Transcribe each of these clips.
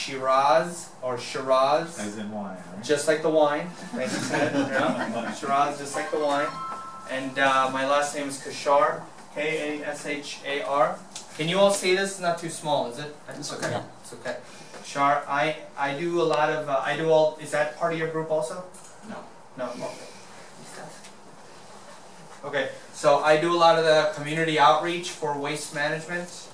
Shiraz or Shiraz. As in wine, right? Just like the wine. Thank you, Ted. Yeah. Shiraz, just like the wine. And my last name is Kashar. K-A-S-H-A-R. Can you all see this? It's not too small, is it? It's okay. Yeah. It's okay. Kashar. I do a lot of. I do all. Is that part of your group also? No. No. Okay. Okay. So I do a lot of the community outreach for waste management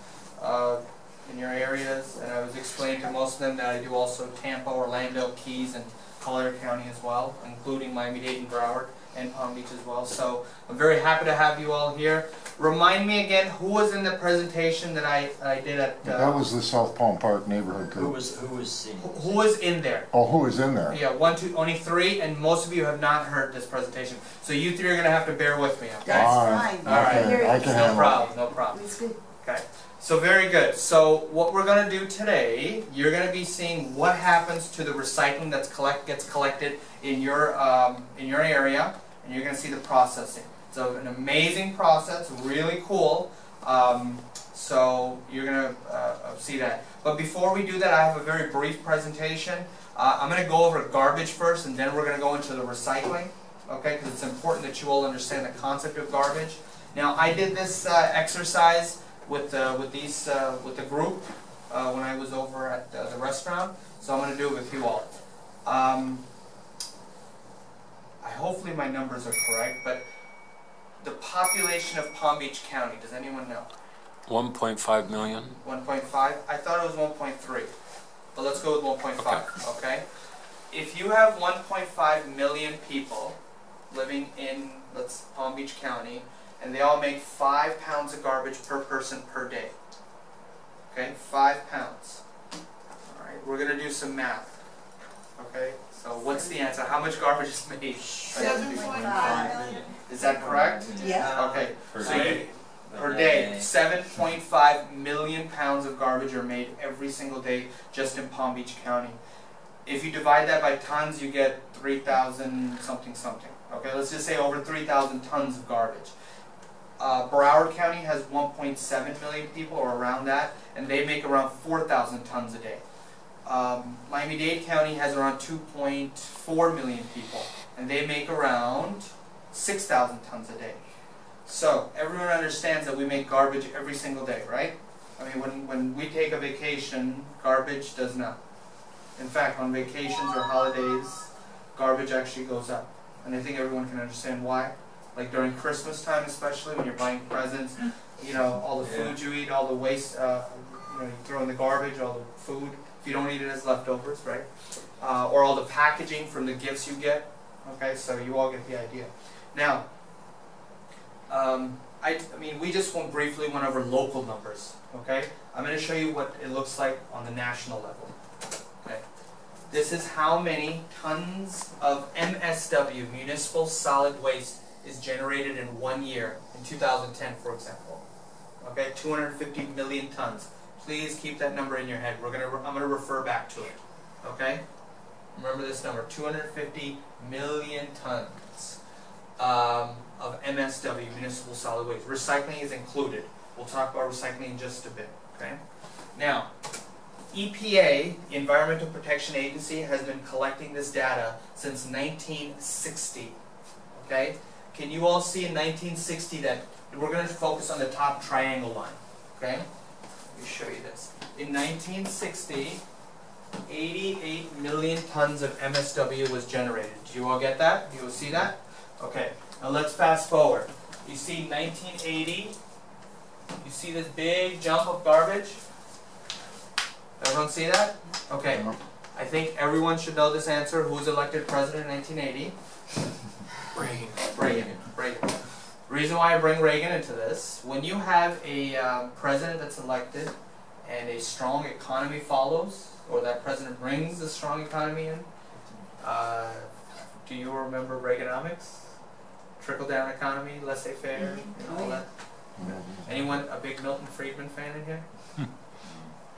in your areas, and I was explaining to most of them that I do also Tampa, Orlando, Keys, and Collier County as well, including Miami-Dade and Broward and Palm Beach as well. So I'm very happy to have you all here. Remind me again, who was in the presentation that I did at... that was the South Palm Park neighborhood group. Who was in there? Oh, who was in there? Yeah, only three, and most of you have not heard this presentation. So you three are going to have to bear with me. Okay? That's fine. All right. Okay, I can No problem. No problem. It's good. Okay. So very good. So what we're going to do today, you're going to be seeing what happens to the recycling that gets collected in your area, and you're going to see the processing. It's an amazing process, really cool. So you're going to see that. But before we do that, I have a very brief presentation. I'm going to go over garbage first, and then we're going to go into the recycling. Okay, because it's important that you all understand the concept of garbage. Now, I did this exercise with the group when I was over at the restaurant, so I'm going to do it with you all. Hopefully my numbers are correct, but the population of Palm Beach County, does anyone know? 1.5 million. 1.5? I thought it was 1.3, but let's go with 1.5. Okay. If you have 1.5 million people living in Palm Beach County, and they all make 5 pounds of garbage per person per day. Okay, 5 pounds. All right, we're going to do some math. Okay, so what's the answer? How much garbage is made? 7.5 million. Is that correct? Yeah. Okay, Per day, 7.5 million pounds of garbage are made every single day just in Palm Beach County. If you divide that by tons, you get 3,000 something something. Okay, let's just say over 3,000 tons of garbage. Broward County has 1.7 million people, or around that, and they make around 4,000 tons a day. Miami-Dade County has around 2.4 million people, and they make around 6,000 tons a day. So everyone understands that we make garbage every single day, right? I mean, when we take a vacation, garbage does not. In fact, on vacations or holidays, garbage actually goes up. And I think everyone can understand why. Like during Christmas time especially, when you're buying presents, you know, all the food you eat, all the waste, you know, you throw in the garbage, all the food, if you don't eat it as leftovers, right? Or all the packaging from the gifts you get. Okay, so you all get the idea. Now, I mean, we just briefly went over local numbers, okay? I'm going to show you what it looks like on the national level. Okay. This is how many tons of MSW, municipal solid waste, is generated in 1 year, in 2010 for example. Okay, 250 million tons. Please keep that number in your head. I'm going to refer back to it. Okay? Remember this number, 250 million tons of MSW, municipal solid waste. Recycling is included. We'll talk about recycling in just a bit. Okay? Now, EPA, Environmental Protection Agency, has been collecting this data since 1960. Okay? Can you all see in 1960 that we're going to focus on the top triangle line? Okay? Let me show you this. In 1960, 88 million tons of MSW was generated. Do you all get that? Do you all see that? Okay. Now let's fast forward. You see 1980. You see this big jump of garbage? Everyone see that? Okay. I think everyone should know this answer. Who was elected president in 1980? Reagan. Reason why I bring Reagan into this, when you have a president that's elected and a strong economy follows, or that president brings a strong economy in, do you remember Reaganomics? Trickle-down economy, laissez-faire, and all that? Anyone a big Milton Friedman fan in here?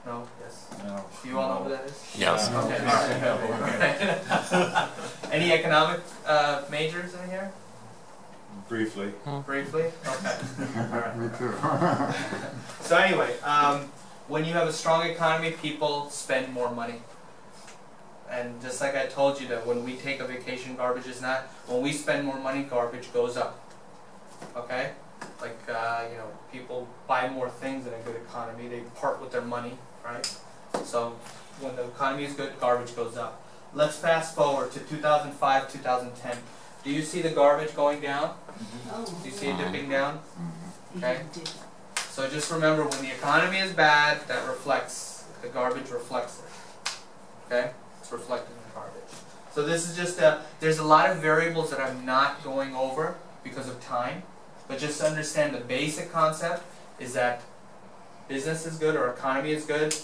No? Yes? No. Do you all know who that is? Yes. Okay. All right. Any economic majors in here? Briefly. Briefly? Okay. All right. Me too. So anyway, when you have a strong economy, people spend more money. And just like I told you that when we take a vacation, garbage is not. When we spend more money, garbage goes up. Okay? Like, you know, people buy more things in a good economy. They part with their money, right? So when the economy is good, garbage goes up. Let's fast forward to 2005, 2010. Do you see the garbage going down? Do you see it dipping down? Okay? So just remember, when the economy is bad, that reflects, the garbage reflects it. Okay? It's reflected in the garbage. So this is just there's a lot of variables that I'm not going over because of time, but just to understand the basic concept is that business is good or economy is good.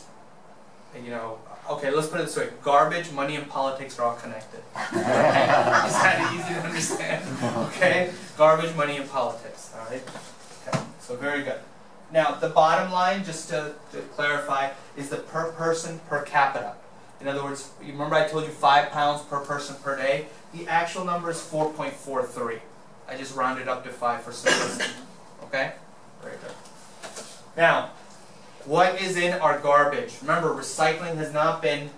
You know, okay, let's put it this way. Garbage, money, and politics are all connected. Is that easy to understand? Okay? Garbage, money, and politics. All right? Okay, so very good. Now, the bottom line, just to clarify, is the per person per capita. In other words, you remember I told you 5 pounds per person per day? The actual number is 4.43. I just rounded up to 5 for simplicity. Okay? Very good. Now, what is in our garbage? Remember, recycling has not been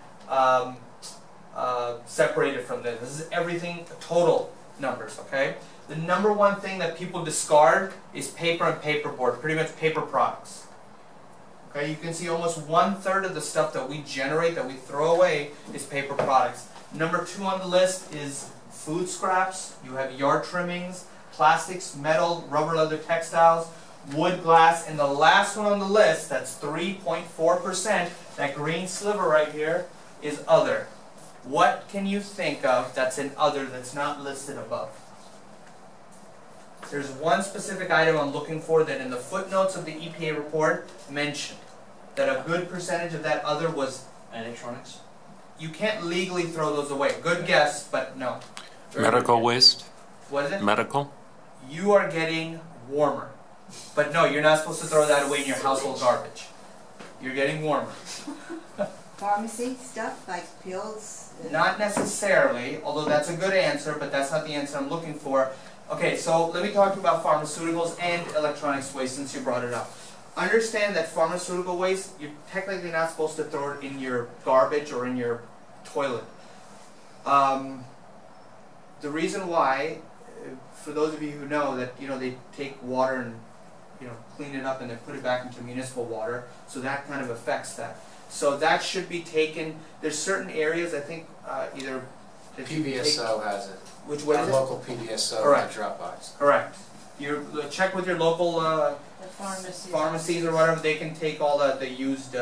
separated from this. This is everything, total numbers, okay? The number one thing that people discard is paper and paperboard, pretty much paper products. Okay, you can see almost 1/3 of the stuff that we generate, that we throw away, is paper products. Number 2 on the list is food scraps. You have yard trimmings, plastics, metal, rubber, leather, textiles, wood, glass, and the last one on the list, that's 3.4%, that green sliver right here, is other. What can you think of that's in other that's not listed above? There's one specific item I'm looking for that in the footnotes of the EPA report mentioned that a good percentage of that other was electronics. You can't legally throw those away. Good guess, but no. Medical waste? What is it? Medical? You are getting warmer. But no, you're not supposed to throw that away in your household garbage. You're getting warmer. Pharmacy stuff, like pills? Not necessarily, although that's a good answer, but that's not the answer I'm looking for. Okay, so let me talk to you about pharmaceuticals and electronics waste since you brought it up. Understand that pharmaceutical waste, you're technically not supposed to throw it in your garbage or in your toilet. The reason why, for those of you who know that, you know, they take water and, you know, clean it up and then put it back into municipal water, so that kind of affects that. So that should be taken. There's certain areas, I think, either PBSO has it. Which one is it? Local PBSO. Correct. Dropbox. Correct. You check with your local pharmacies or whatever. They can take all the used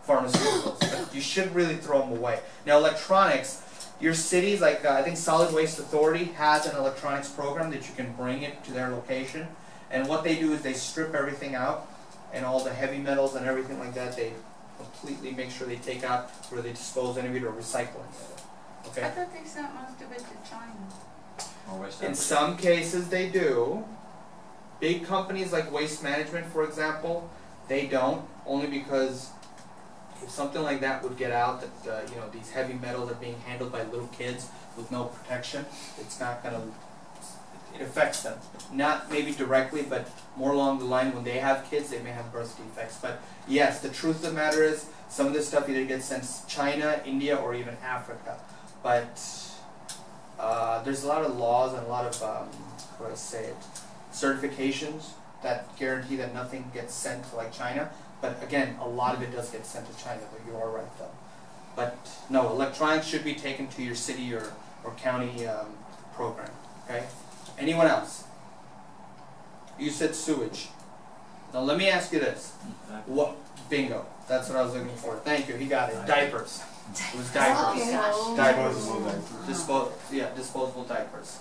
pharmaceuticals. But you should really throw them away. Now, electronics. Your cities, like I think Solid Waste Authority has an electronics program that you can bring it to their location. And what they do is they strip everything out, and all the heavy metals and everything like that, they completely make sure they take out where they dispose any of it or recycle any of it. Okay? I thought they sent most of it to China. In some cases they do. Big companies like Waste Management, for example, they don't, only because if something like that would get out, that you know, these heavy metals are being handled by little kids with no protection, it's not going to, it affects them. Not maybe directly, but more along the line when they have kids, they may have birth defects. But yes, the truth of the matter is, some of this stuff either gets sent to China, India, or even Africa. But there's a lot of laws and a lot of, how do I say it, certifications that guarantee that nothing gets sent to like China. But again, a lot of it does get sent to China, but you are right though. But no, electronics should be taken to your city or county program, okay? Anyone else? You said sewage. Now let me ask you this. What? Bingo. That's what I was looking for. Thank you, he got it. Diapers. It was diapers. Oh, Diapers. Disposable diapers.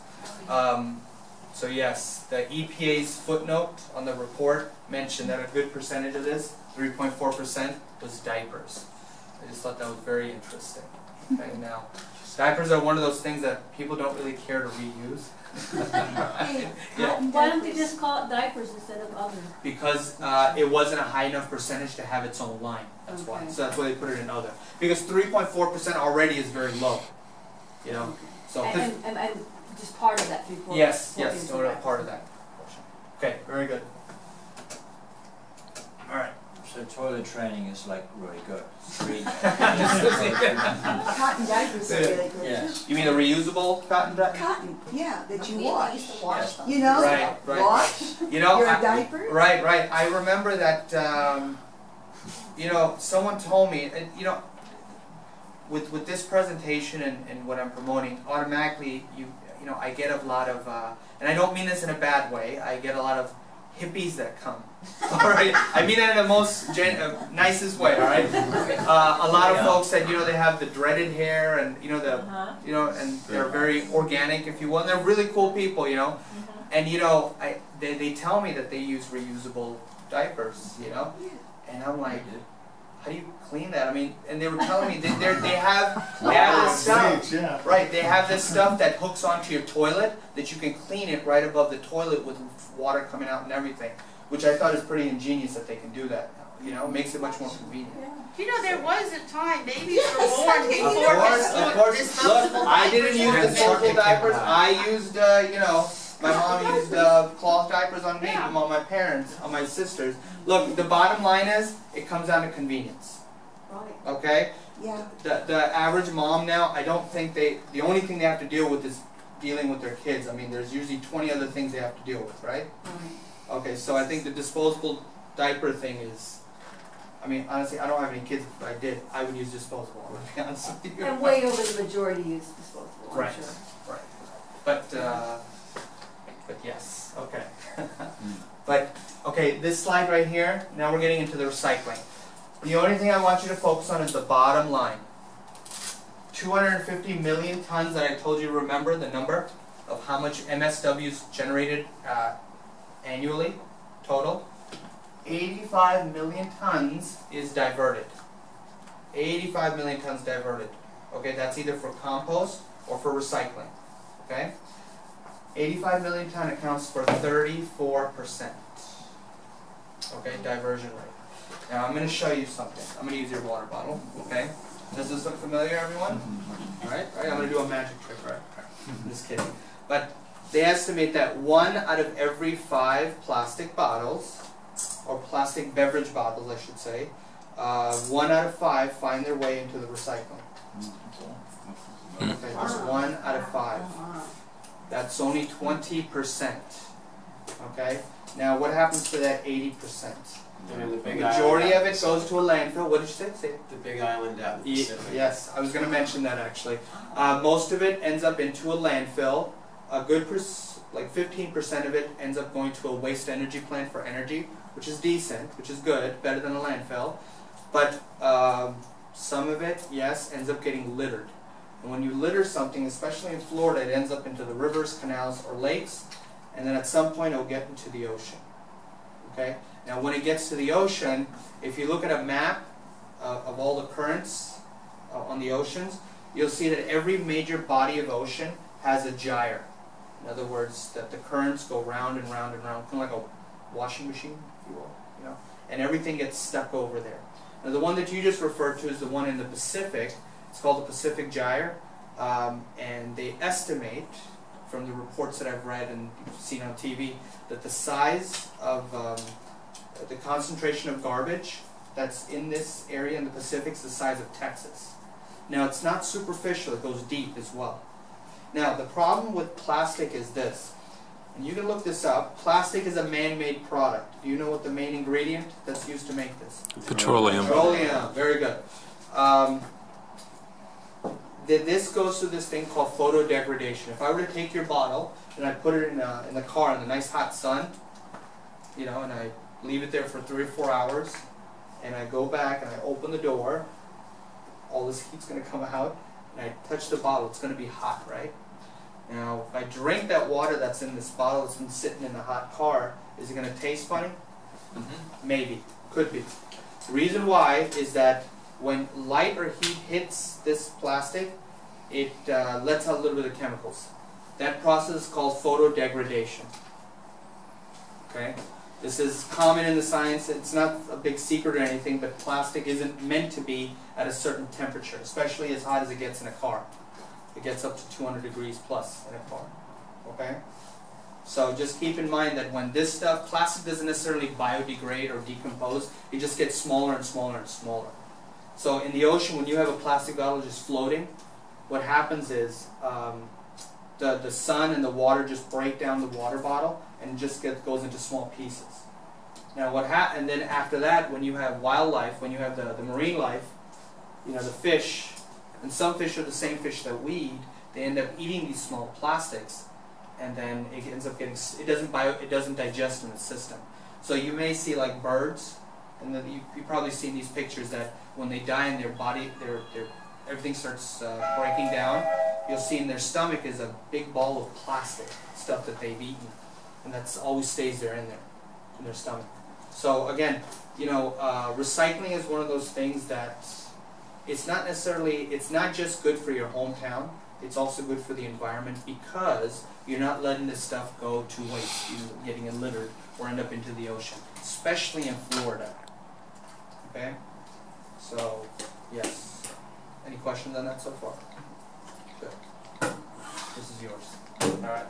So yes, the EPA's footnote on the report mentioned that a good percentage of this, 3.4%, was diapers. I just thought that was very interesting. Okay, now, diapers are one of those things that people don't really care to reuse. Yeah. Why don't they just call it diapers instead of other? Because it wasn't a high enough percentage to have its own line. That's why. Okay. So that's why they put it in other. Because 3.4% already is very low. You know. So. And just part of that 3.4. Yes, or part of that portion. Okay, very good. All right. So toilet training is like really good. Cotton diapers are really good. Yes. You mean the reusable cotton diaper? Cotton, yeah, that you We wash. used to wash them. You know, Right, right. wash You know, your diapers. right, right. I remember that. You know, someone told me. You know, with this presentation and what I'm promoting, automatically you know I get a lot of, and I don't mean this in a bad way. I get a lot of hippies that come. All right, I mean that in the most nicest way. All right, a lot of folks that they have the dreaded hair and and they're very organic, if you will. And they're really cool people, And they tell me that they use reusable diapers, and I'm like, how do you clean that? I mean, and they were telling me they have this stuff, right? They have this stuff that hooks onto your toilet that you can clean it right above the toilet with water coming out and everything, which I thought is pretty ingenious that they can do that now. It makes it much more convenient. There was a time babies were born Of before course. disposable Look, I didn't use diapers. disposable diapers. I used, my mom used cloth diapers on me, on my parents, on my sisters. Look, the bottom line is, it comes down to convenience. Right. Okay? Yeah. The average mom now, I don't think the only thing they have to deal with is dealing with their kids. I mean, there's usually 20 other things they have to deal with, right? Okay, so I think the disposable diaper thing is, I mean, honestly, I don't have any kids. If I did, I would use disposable. I'm going to be honest with you. And way over the majority use disposable, I'm Right. sure. Right. But yes, okay. But, okay, this slide right here, now we're getting into the recycling. The only thing I want you to focus on is the bottom line. 250 million tons that I told you to remember, the number of how much MSW is generated annually, total. 85 million tons is diverted. 85 million tons diverted. Okay, that's either for compost or for recycling. Okay? 85 million ton accounts for 34%. Okay, diversion rate. Now I'm going to show you something. I'm going to use your water bottle. Okay? Does this look familiar, everyone? Alright? I'm going to do a magic trick, right? Just kidding. But they estimate that 1 out of every 5 plastic bottles, or plastic beverage bottles, I should say, 1 out of 5 find their way into the recycling. Okay, just 1 out of 5. That's only 20%. Okay? Now, what happens to that 80%? The majority of it goes to a landfill. What did you say? The big island out in the Pacific. Yes, I was going to mention that actually. Most of it ends up into a landfill. A good, like 15% of it ends up going to a waste energy plant for energy, which is decent, which is good, better than a landfill. But some of it, yes, ends up getting littered. And when you litter something, especially in Florida, it ends up into the rivers, canals, or lakes, and then at some point it will get into the ocean. Okay? Now when it gets to the ocean, if you look at a map of all the currents on the oceans, you'll see that every major body of ocean has a gyre. In other words, that the currents go round and round and round, kind of like a washing machine, if you will, and everything gets stuck over there. Now the one that you just referred to is the one in the Pacific. It's called the Pacific Gyre, and they estimate, from the reports that I've read and seen on TV, that the size of the concentration of garbage that's in this area in the Pacific is the size of Texas. Now it's not superficial, it goes deep as well. Now the problem with plastic is this, and you can look this up. Plastic is a man-made product. Do you know what the main ingredient that's used to make this? Petroleum. Petroleum, very good. This goes through this thing called photodegradation. If I were to take your bottle and I put it in the car in the nice hot sun, and I leave it there for 3 or 4 hours, and I go back and I open the door, all this heat's going to come out, and I touch the bottle, it's going to be hot, right? Now, if I drink that water that's in this bottle that's been sitting in the hot car, is it going to taste funny? Maybe. Could be. The reason why is that when light or heat hits this plastic, it lets out a little bit of chemicals. That process is called photodegradation. Okay? This is common in the science. It's not a big secret or anything, but plastic isn't meant to be at a certain temperature, especially as hot as it gets in a car. It gets up to 200 degrees plus in a car. Okay? So just keep in mind that when this stuff, plastic doesn't necessarily biodegrade or decompose, it just gets smaller and smaller and smaller. So in the ocean, when you have a plastic bottle just floating, what happens is the sun and the water just break down the water bottle and just goes into small pieces. Now and then after that, when you have wildlife, when you have the marine life, you know, the fish, and some fish are the same fish that we eat, they end up eating these small plastics, and then it ends up getting, it doesn't digest in the system. So you may see like birds, and then you've probably seen these pictures that when they die in their body, everything starts breaking down. You'll see in their stomach is a big ball of plastic, stuff that they've eaten, and that's always stays there in their stomach. So again, you know, recycling is one of those things that it's not just good for your hometown, it's also good for the environment, because you're not letting this stuff go to waste, getting it littered or end up into the ocean, especially in Florida. Okay? So, yes. Any questions on that so far? Good. This is yours. Alright.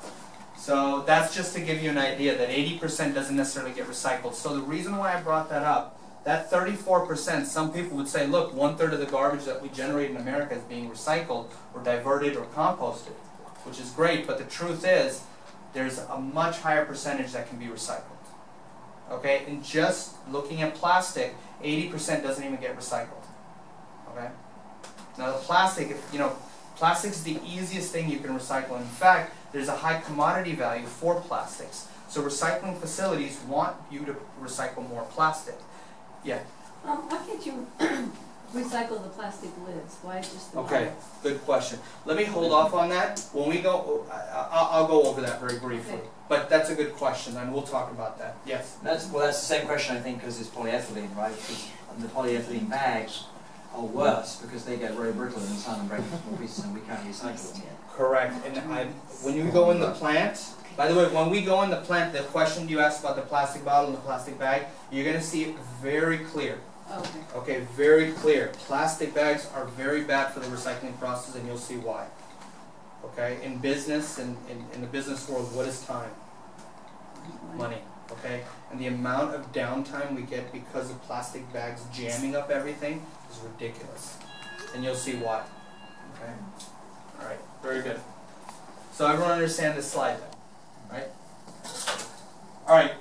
So that's just to give you an idea that 80% doesn't necessarily get recycled. So the reason why I brought that up, that 34%, some people would say, look, 1/3 of the garbage that we generate in America is being recycled or diverted or composted, which is great, but the truth is, there's a much higher percentage that can be recycled. Okay, and just looking at plastic, 80% doesn't even get recycled. Okay? Now the plastic, plastic's the easiest thing you can recycle. In fact, there's a high commodity value for plastics. So recycling facilities want you to recycle more plastic. Yeah. Why can't you recycle the plastic lids? Why just the Okay, bottle? good question. Let me hold off on that. When we go, I'll go over that very briefly. Okay. But that's a good question, and we'll talk about that. Yes? That's the same question, I think, because it's polyethylene, right? Because the polyethylene bags are worse because they get very brittle in the sun and break into small pieces, and we can't recycle them. Correct. And when you go in the plant, by the way, when we go in the plant, the question you asked about the plastic bottle and the plastic bag, you're going to see it very clear. Okay. Okay, very clear. Plastic bags are very bad for the recycling process, and you'll see why. Okay, in business, in the business world, what is time? Money. Okay, and the amount of downtime we get because of plastic bags jamming up everything is ridiculous, and you'll see why. Okay, all right, very good. So everyone understand this slide then, right? All right,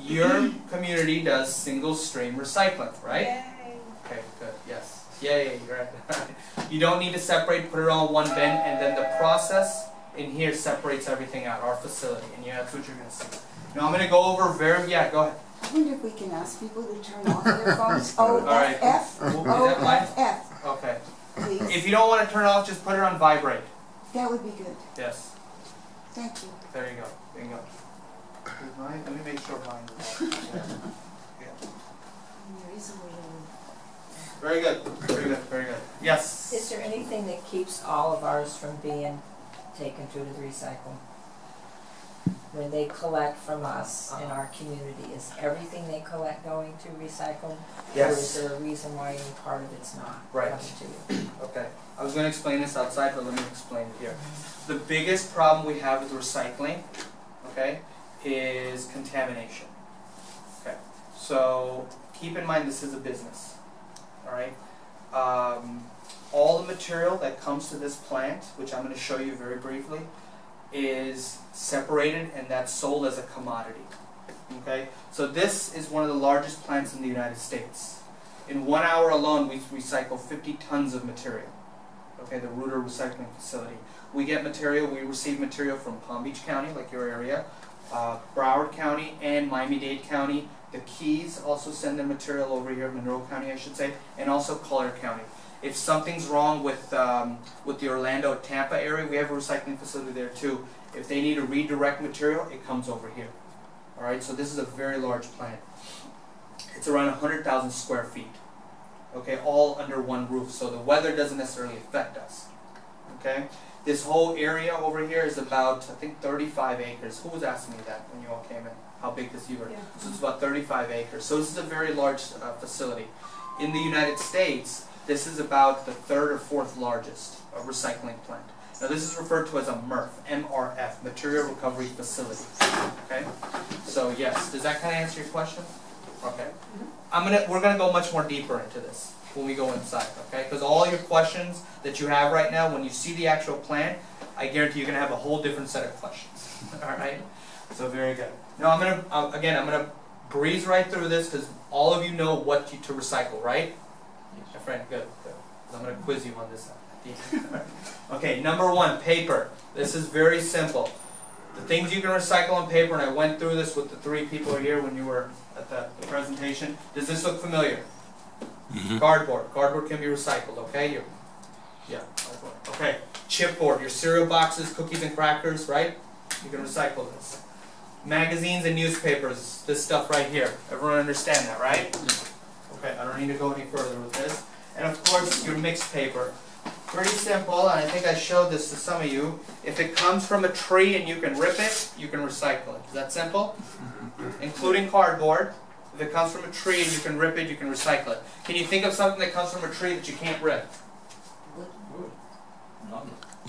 your community does single stream recycling, right? Yay. Okay, good. Yes. Yay, you're right. You don't need to separate, put it all in one bin, and then the process in here separates everything out, our facility, and yeah, that's what you're going to see. Now I'm going to go over go ahead. I wonder if we can ask people to turn off their phones. right. OFF. Is that fine? OFF, Okay. please. If you don't want to turn it off, just put it on vibrate. That would be good. Yes. Thank you. There you go. Bingo. Is mine? Let me make sure mine is off. Yeah. There is a little. Very good. Very good. Very good. Yes. Is there anything that keeps all of ours from being taken to the recycle? When they collect from us in our community, is everything they collect going to recycle? Yes. Or is there a reason why any part of it's not Right. coming to you? Okay. I was going to explain this outside, but let me explain it here. The biggest problem we have with recycling, okay, is contamination. Okay. So keep in mind this is a business. All right. All the material that comes to this plant, which I'm going to show you very briefly, is separated and that's sold as a commodity. Okay. So this is one of the largest plants in the United States. In 1 hour alone, we recycle 50 tons of material. Okay, the Reuter recycling facility. We receive material from Palm Beach County, like your area, Broward County, and Miami-Dade County. The Keys also send their material over here, Monroe County, I should say, and also Collier County. If something's wrong with the Orlando, Tampa area, we have a recycling facility there too. If they need to redirect material, it comes over here. All right, so this is a very large plant. It's around 100,000 square feet. Okay, all under one roof, so the weather doesn't necessarily affect us. Okay, this whole area over here is about, I think, 35 acres. Who was asking me that when you all came in? How big this you were? Yeah. So it's about 35 acres. So this is a very large facility. In the United States, this is about the 3rd or 4th largest recycling plant. Now this is referred to as a MRF, MRF, Material Recovery Facility. Okay? So yes, does that kind of answer your question? Okay. We're gonna go much more deeper into this when we go inside, okay? Because all your questions that you have right now, when you see the actual plan, I guarantee you're gonna have a whole different set of questions. All right? So very good. Now I'm gonna breeze right through this because all of you know what to recycle, right? My friend, good. I'm gonna quiz you on this at the end. Okay, number one, paper. This is very simple. The things you can recycle on paper, and I went through this with the 3 people here when you were at the presentation. Does this look familiar? Cardboard. Cardboard can be recycled, okay? Yeah, cardboard. Okay, chipboard, your cereal boxes, cookies and crackers, right? You can recycle this. Magazines and newspapers, this stuff right here. Everyone understand that, right? Okay, I don't need to go any further with this. And of course, your mixed paper. Pretty simple, and I think I showed this to some of you. If it comes from a tree and you can rip it, you can recycle it. Is that simple? Including cardboard. If it comes from a tree and you can rip it, you can recycle it. Can you think of something that comes from a tree that you can't rip?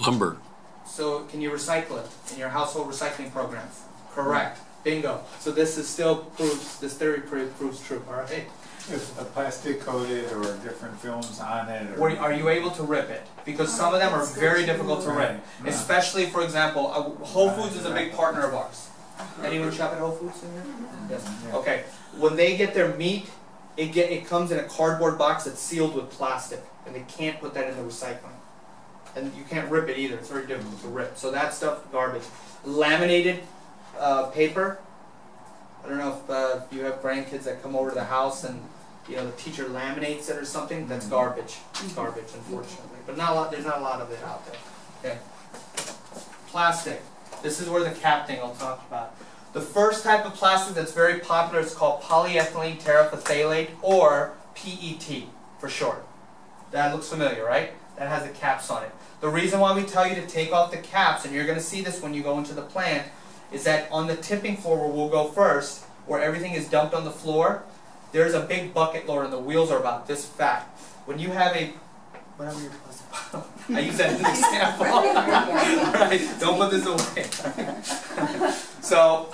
Lumber. So can you recycle it in your household recycling programs? Correct. Bingo. So this is still proves, this theory proves true. All right. Is a plastic coated or different films on it? Or are you able to rip it? Because some of them are very difficult to rip. Especially, for example, Whole Foods is a big partner of ours. Anyone shop at Whole Foods in here? Yes. Okay. When they get their meat, it comes in a cardboard box that's sealed with plastic, and they can't put that in the recycling. And you can't rip it either. It's very difficult to rip. So that stuff, garbage. Laminated paper. I don't know if you have grandkids that come over to the house and the teacher laminates it or something. That's garbage. It's garbage, unfortunately. But there's not a lot of it out there. Okay. Plastic. This is where the cap thing I'll talk about. The first type of plastic that's very popular is called polyethylene terephthalate, or PET for short. That looks familiar, right? That has the caps on it. The reason why we tell you to take off the caps, and you're going to see this when you go into the plant, is that on the tipping floor where we'll go first, where everything is dumped on the floor, there's a big bucket loader and the wheels are about this fat. When you have whatever your plastic bottle, I use that as an example. Right? Don't put this away. So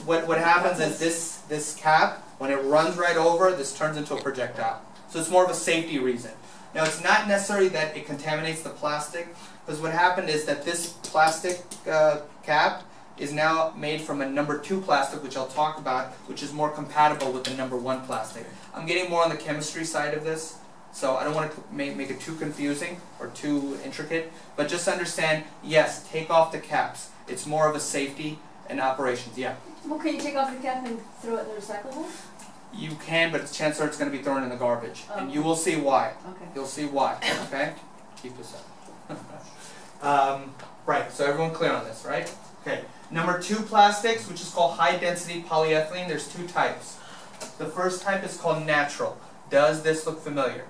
what happens is this cap, when it runs right over, this turns into a projectile. So it's more of a safety reason. Now it's not necessarily that it contaminates the plastic, because what happened is that this plastic cap is now made from a number 2 plastic, which I'll talk about, which is more compatible with the number 1 plastic. I'm getting more on the chemistry side of this, so I don't want to make it too confusing or too intricate, but just understand, yes, take off the caps. It's more of a safety and operations, yeah. Well, can you take off the cap and throw it in the recyclable? You can, but chances are it's going to be thrown in the garbage, and you will see why. Okay. You'll see why, okay? Keep this up. Right, so everyone clear on this, right? Okay. Number 2 plastics, which is called high-density polyethylene. There's 2 types. The first type is called natural. Does this look familiar?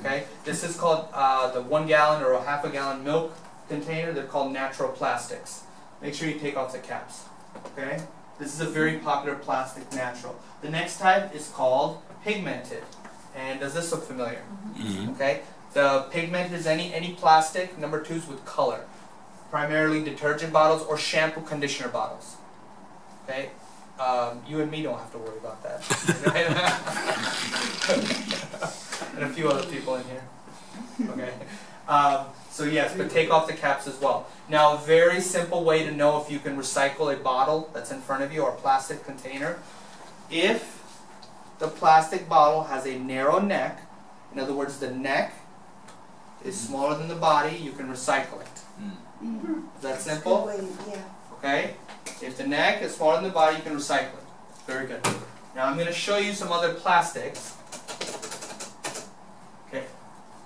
Okay. This is called the 1 gallon or a half a gallon milk container. They're called natural plastics. Make sure you take off the caps. Okay. This is a very popular plastic, natural. The next type is called pigmented. And does this look familiar? Okay. The pigmented is any plastic. Number 2 is with color. Primarily detergent bottles or shampoo conditioner bottles. Okay? You and me don't have to worry about that. And a few other people in here. Okay? So yes, but take off the caps as well. Now, a very simple way to know if you can recycle a bottle that's in front of you or a plastic container. If the plastic bottle has a narrow neck, in other words, the neck is smaller than the body, you can recycle it. Is that simple? Yeah. Okay? If the neck is smaller than the body, you can recycle it. Very good. Now I'm going to show you some other plastics. Okay.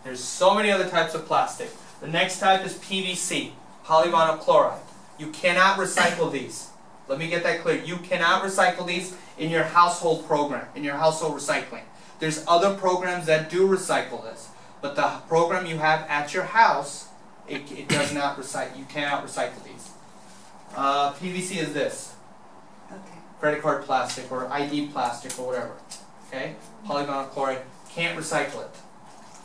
There's so many other types of plastic. The next type is PVC, polyvinyl chloride. You cannot recycle these. Let me get that clear. You cannot recycle these in your household program, in your household recycling. There's other programs that do recycle this. But the program you have at your house, it does not recycle. You cannot recycle these. PVC is this. Okay. Credit card plastic or ID plastic or whatever. Okay? Polyvinyl chloride. Can't recycle it.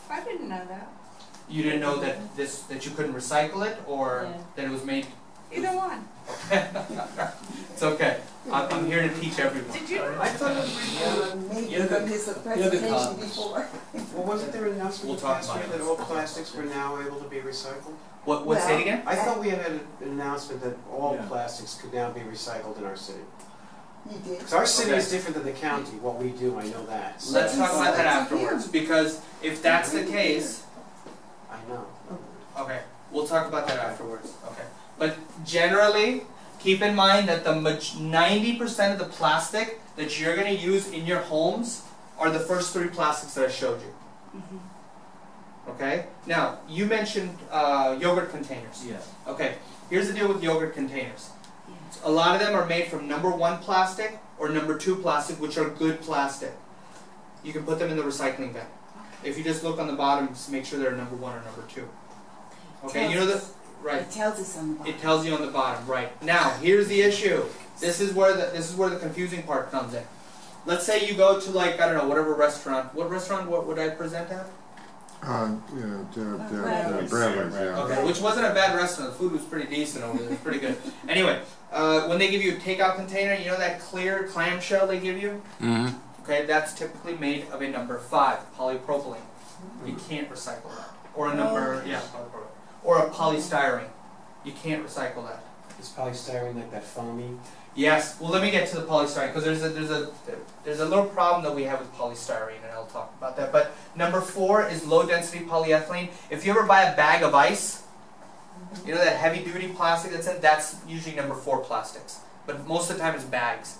I didn't know that. You didn't know that that you couldn't recycle it, or Yeah. that it was made. Either one. It's okay. I'm here to teach everyone. Did you? I thought it was, Maybe you have from the- his you have the presentation copies. before. well, wasn't there an announcement We'll the talk past about year it. that all plastics were now able to be recycled? What say it again? I thought we had an announcement that all Yeah. plastics could now be recycled in our city. You did. Because our city Okay. is different than the county, what we do, I know that. So Let's talk about that It's afterwards, because if that's the case, I know. okay, we'll talk about that afterwards. Okay, but generally, keep in mind that the 90% of the plastic that you're going to use in your homes are the first 3 plastics that I showed you. Okay. Now you mentioned yogurt containers. Yes. Okay. Here's the deal with yogurt containers. A lot of them are made from number 1 plastic or number 2 plastic, which are good plastic. You can put them in the recycling bin. If you just look on the bottom, just make sure they're number 1 or number 2. Okay, you know the right. It tells us on the bottom. It tells you on the bottom, right? Now, here's the issue. This is where the confusing part comes in. Let's say you go to, like, I don't know, whatever restaurant. What restaurant? What would I present at? Bradley's, yeah. Okay, which wasn't a bad restaurant. The food was pretty decent over there. It was pretty good. Anyway, when they give you a takeout container, you know that clear clamshell they give you? Mm-hmm. Okay, that's typically made of a number 5, polypropylene. You can't recycle that. Or a number, yeah, polypropylene. Or a polystyrene. You can't recycle that. Is polystyrene like that foamy? Yes. Well, let me get to the polystyrene, because there's a little problem that we have with polystyrene, and I'll talk about that. But number 4 is low density polyethylene. If you ever buy a bag of ice, you know that heavy duty plastic that's in, that's usually number 4 plastics. But most of the time it's bags.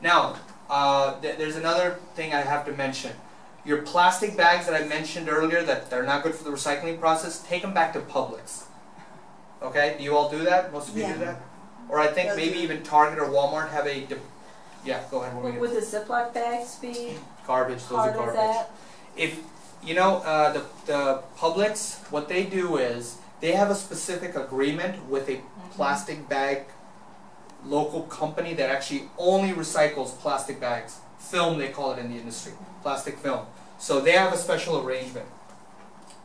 Now, there's another thing I have to mention. Your plastic bags that I mentioned earlier that they're not good for the recycling process, take them back to Publix. Okay? Do you all do that? Most of you do that? Or I think maybe even Target or Walmart have a... Yeah, go ahead. What were you Would gonna the Ziploc bags be Garbage, those part are of garbage. that? If, you know, the Publix, what they do is, they have a specific agreement with a plastic bag local company that actually only recycles plastic bags. Film, they call it in the industry. Plastic film. So they have a special arrangement.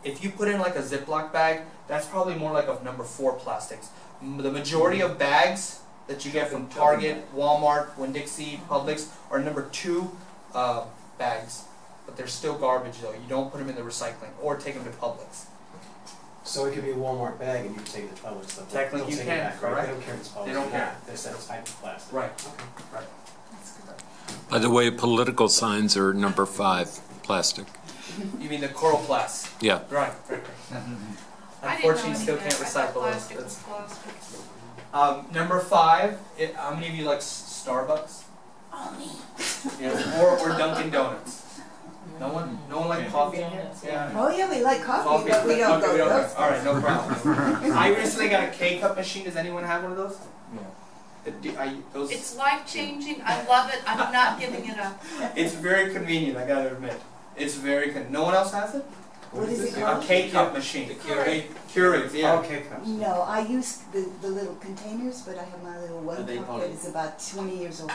If you put in like a Ziploc bag, that's probably more like of number 4 plastics. The majority of bags that you get from Target, Walmart, Winn-Dixie, Publix are number 2 bags. But they're still garbage though. You don't put them in the recycling or take them to Publix. So it could be a Walmart bag and you can take it to Publix. They'll Technically take you it can, back, right? correct? They don't care if it's Publix. They don't care. There's that type of plastic. Right. Okay. Right. By the way, political signs are number 5 plastic. You mean the Coroplast? Yeah. Right. I didn't know Unfortunately, you still any of can't that. I thought recycle those. plastic was plastic. Number 5. How many of you like Starbucks? Yeah. Or Dunkin' Donuts? No one. No one like coffee in here? Yeah. Oh yeah, we like coffee, but we don't go to those. All right, no problem. I recently got a K-cup machine. Does anyone have one of those? Those. It's life-changing. I love it. I'm not giving it up. It's very convenient. I gotta admit. It's very convenient. No one else has it? What is it A called? K-cup machine. Keurig. Keurig, yeah. Okay, cups. No, I use the little containers, but I have my little Are they one cup poly? that is about 20 years old.